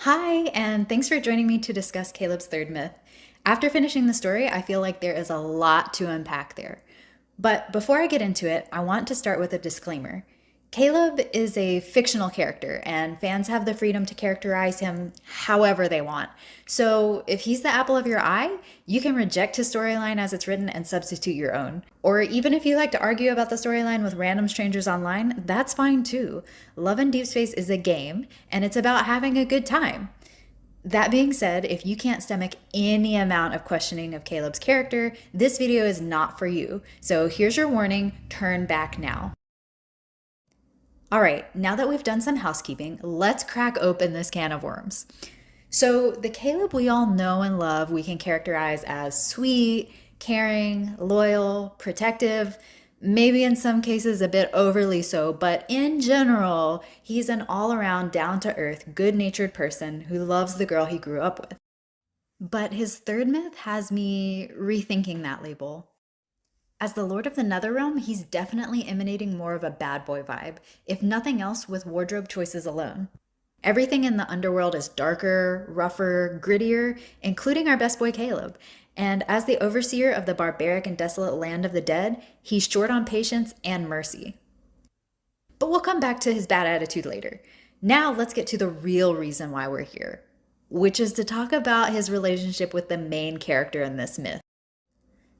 Hi, and thanks for joining me to discuss Caleb's third myth. After finishing the story, I feel like there is a lot to unpack there. But before I get into it, I want to start with a disclaimer. Caleb is a fictional character, and fans have the freedom to characterize him however they want. So if he's the apple of your eye, you can reject his storyline as it's written and substitute your own. Or even if you like to argue about the storyline with random strangers online, that's fine too. Love in Deep Space is a game, and it's about having a good time. That being said, if you can't stomach any amount of questioning of Caleb's character, this video is not for you. So here's your warning, turn back now. All right, now that we've done some housekeeping, let's crack open this can of worms. So the Caleb we all know and love, we can characterize as sweet, caring, loyal, protective, maybe in some cases a bit overly so, but in general, he's an all-around down-to-earth, good-natured person who loves the girl he grew up with. But his third myth has me rethinking that label. As the Lord of the Netherrealm, he's definitely emanating more of a bad boy vibe, if nothing else with wardrobe choices alone. Everything in the underworld is darker, rougher, grittier, including our best boy Caleb. And as the overseer of the barbaric and desolate land of the dead, he's short on patience and mercy. But we'll come back to his bad attitude later. Now let's get to the real reason why we're here, which is to talk about his relationship with the main character in this myth.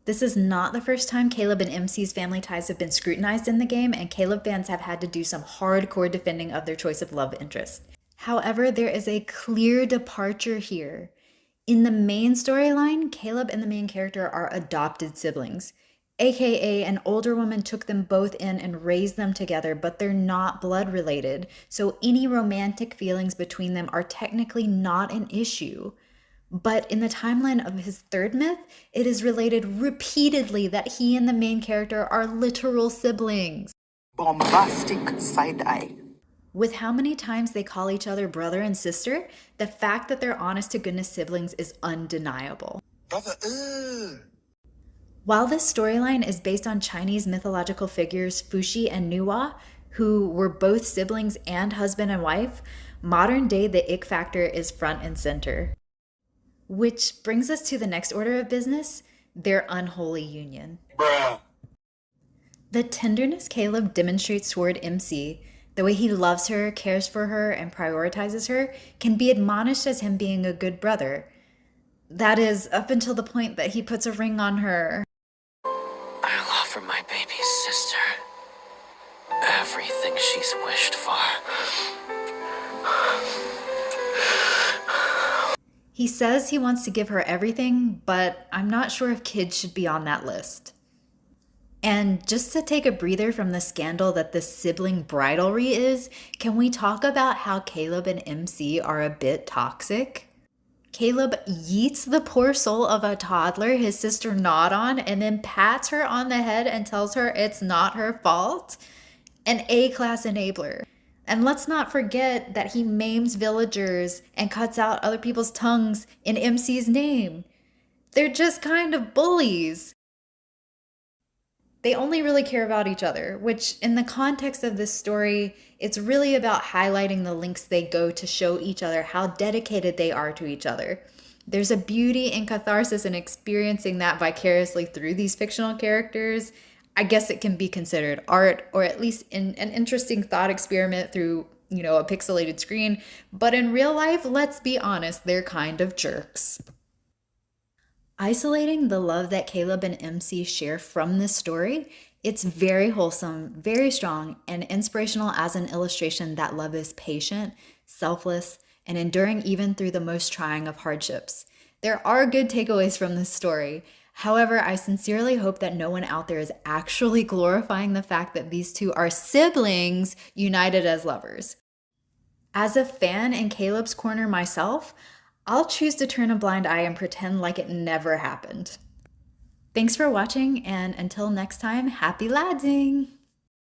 This is not the first time Caleb and MC's family ties have been scrutinized in the game, and Caleb fans have had to do some hardcore defending of their choice of love interest. However, there is a clear departure here. In the main storyline, Caleb and the main character are adopted siblings, aka an older woman took them both in and raised them together, but they're not blood related, so any romantic feelings between them are technically not an issue. But in the timeline of his third myth, it is related repeatedly that he and the main character are literal siblings. Bombastic side eye. With how many times they call each other brother and sister, the fact that they're honest to goodness siblings is undeniable. Brother, While this storyline is based on Chinese mythological figures Fuxi and Nuwa, who were both siblings and husband and wife, modern day the ick factor is front and center. Which brings us to the next order of business, their unholy union. Bruh. The tenderness Caleb demonstrates toward MC, the way he loves her, cares for her, and prioritizes her, can be admonished as him being a good brother. That is, up until the point that he puts a ring on her. I'll offer my baby's sister everything she's wished for. He says he wants to give her everything, but I'm not sure if kids should be on that list. And just to take a breather from the scandal that this sibling bridalry is, can we talk about how Caleb and MC are a bit toxic? Caleb yeets the poor soul of a toddler his sister gnawed on and then pats her on the head and tells her it's not her fault. An A-class enabler. And let's not forget that he maims villagers and cuts out other people's tongues in MC's name. They're just kind of bullies. They only really care about each other, which in the context of this story, it's really about highlighting the lengths they go to show each other how dedicated they are to each other. There's a beauty and catharsis in experiencing that vicariously through these fictional characters. I guess it can be considered art, or at least an interesting thought experiment through, a pixelated screen. But in real life, let's be honest, they're kind of jerks. Isolating the love that Caleb and MC share from this story, it's very wholesome, very strong, and inspirational as an illustration that love is patient, selfless, and enduring even through the most trying of hardships. There are good takeaways from this story. However, I sincerely hope that no one out there is actually glorifying the fact that these two are siblings united as lovers. As a fan in Caleb's corner myself, I'll choose to turn a blind eye and pretend like it never happened. Thanks for watching, and until next time, happy ladsing!